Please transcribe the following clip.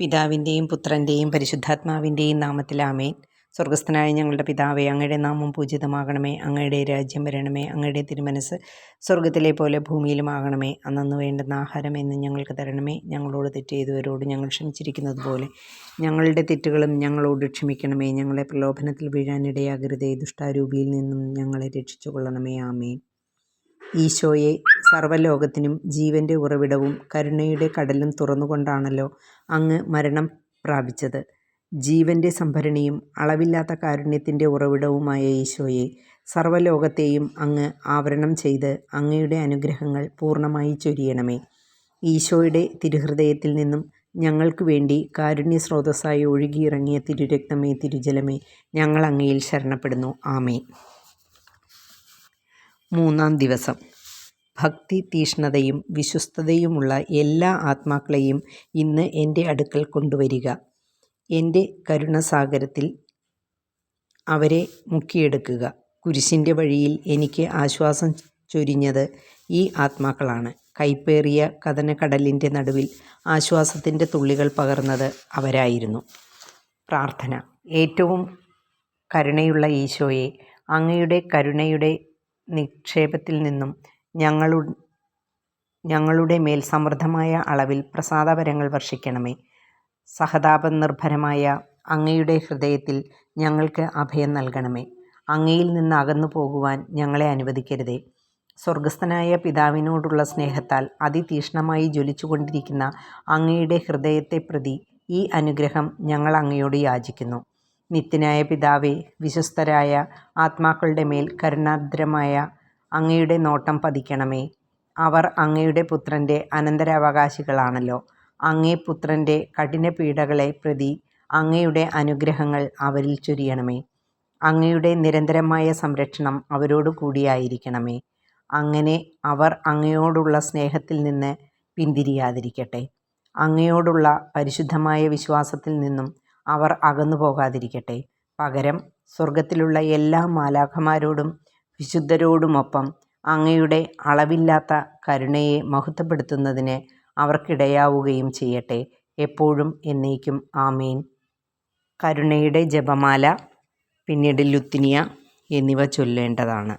പിതാവിൻ്റെയും പുത്രൻ്റെയും പരിശുദ്ധാത്മാവിൻ്റെയും നാമത്തിൽ ആമേൻ. സ്വർഗസ്ഥനായ ഞങ്ങളുടെ പിതാവേ, അങ്ങയുടെ നാമം പൂജിതമാകണമേ. അങ്ങയുടെ രാജ്യം വരണമേ. അങ്ങയുടെ തിരുമനസ് സ്വർഗത്തിലെ പോലെ ഭൂമിയിലുമാകണമേ. അന്നന്ന് വേണ്ടുന്ന ആഹാരം എന്ന് ഞങ്ങൾക്ക് തരണമേ. ഞങ്ങളോട് തെറ്റ് ചെയ്തവരോട് ഞങ്ങൾ ക്ഷമിച്ചിരിക്കുന്നത് പോലെ ഞങ്ങളുടെ തെറ്റുകളും ഞങ്ങളോട് ക്ഷമിക്കണമേ. ഞങ്ങളെ പ്രലോഭനത്തിൽ വീഴാനിടയാകരുതേ. ദുഷ്ടാരൂപിയിൽ നിന്നും ഞങ്ങളെ രക്ഷിച്ചു കൊള്ളണമേ. ആമേൻ. ഈശോയെ, സർവ്വലോകത്തിനും ജീവൻ്റെ ഉറവിടവും കരുണയുടെ കടലും തുറന്നുകൊണ്ടാണല്ലോ അങ്ങ് മരണം പ്രാപിച്ചത്. ജീവൻ്റെ സംഭരണിയും അളവില്ലാത്ത കാരുണ്യത്തിൻ്റെ ഉറവിടവുമായ ഈശോയെ, സർവ്വലോകത്തെയും അങ്ങ് ആവരണം ചെയ്ത് അങ്ങയുടെ അനുഗ്രഹങ്ങൾ പൂർണ്ണമായി ചൊരിയണമേ. ഈശോയുടെ തിരുഹൃദയത്തിൽ നിന്നും ഞങ്ങൾക്ക് വേണ്ടി കാരുണ്യ സ്രോതസ്സായി ഒഴുകിയിറങ്ങിയ തിരുരക്തമേ, തിരുജലമേ, ഞങ്ങൾ അങ്ങയിൽ ശരണപ്പെടുന്നു. ആമേൻ. മൂന്നാം ദിവസം. ഭക്തി തീഷ്ണതയും വിശ്വസ്തതയുമുള്ള എല്ലാ ആത്മാക്കളെയും ഇന്ന് എൻ്റെ അടുക്കൽ കൊണ്ടുവരിക. എൻ്റെ കരുണസാഗരത്തിൽ അവരെ മുക്കിയെടുക്കുക. കുരിശിൻ്റെ വഴിയിൽ എനിക്ക് ആശ്വാസം ചൊരിഞ്ഞത് ഈ ആത്മാക്കളാണ്. കൈപ്പേറിയ കഥനക്കടലിൻ്റെ നടുവിൽ ആശ്വാസത്തിൻ്റെ തുള്ളികൾ പകർന്നത് അവരായിരുന്നു. പ്രാർത്ഥന. ഏറ്റവും കരുണയുള്ള ഈശോയെ, അങ്ങയുടെ കരുണയുടെ നിക്ഷേപത്തിൽ നിന്നും ഞങ്ങളുടെ മേൽ സമൃദ്ധമായ അളവിൽ പ്രസാദവരങ്ങൾ വർഷിക്കണമേ. സഹതാപനിർഭരമായ അങ്ങയുടെ ഹൃദയത്തിൽ ഞങ്ങൾക്ക് അഭയം നൽകണമേ. അങ്ങയിൽ നിന്ന് അകന്നു പോകുവാൻ ഞങ്ങളെ അനുവദിക്കരുതേ. സ്വർഗസ്ഥനായ പിതാവിനോടുള്ള സ്നേഹത്താൽ അതിതീഷ്ണമായി ജ്വലിച്ചുകൊണ്ടിരിക്കുന്ന അങ്ങയുടെ ഹൃദയത്തെ പ്രതി ഈ അനുഗ്രഹം ഞങ്ങൾ അങ്ങയോട് യാചിക്കുന്നു. നിത്യനായ പിതാവേ, വിശ്വസ്തരായ ആത്മാക്കളുടെ മേൽ കരുണാർദ്രമായ അങ്ങയുടെ നോട്ടം പതിക്കണമേ. അവർ അങ്ങയുടെ പുത്രൻ്റെ അനന്തരാവകാശികളാണല്ലോ. അങ്ങേ പുത്രൻ്റെ കഠിനപീഡകളെ പ്രതി അങ്ങയുടെ അനുഗ്രഹങ്ങൾ അവരിൽ ചൊരിയണമേ. അങ്ങയുടെ നിരന്തരമായ സംരക്ഷണം അവരോടു കൂടിയായിരിക്കണമേ. അങ്ങനെ അവർ അങ്ങയോടുള്ള സ്നേഹത്തിൽ നിന്ന് പിന്തിരിയാതിരിക്കട്ടെ. അങ്ങയോടുള്ള പരിശുദ്ധമായ വിശ്വാസത്തിൽ നിന്നും അവർ അകന്നു പോകാതിരിക്കട്ടെ. പകരം സ്വർഗത്തിലുള്ള എല്ലാ മാലാഖമാരോടും വിശുദ്ധരോടുമൊപ്പം അങ്ങയുടെ അളവില്ലാത്ത കരുണയെ മഹത്വപ്പെടുത്തുന്നതിന് അവർക്കിടയാവുകയും ചെയ്യട്ടെ, എപ്പോഴും എന്നേക്കും. ആമേൻ. കരുണയുടെ ജപമാല, പിന്നീട് ലുത്തിനിയ എന്നിവ ചൊല്ലേണ്ടതാണ്.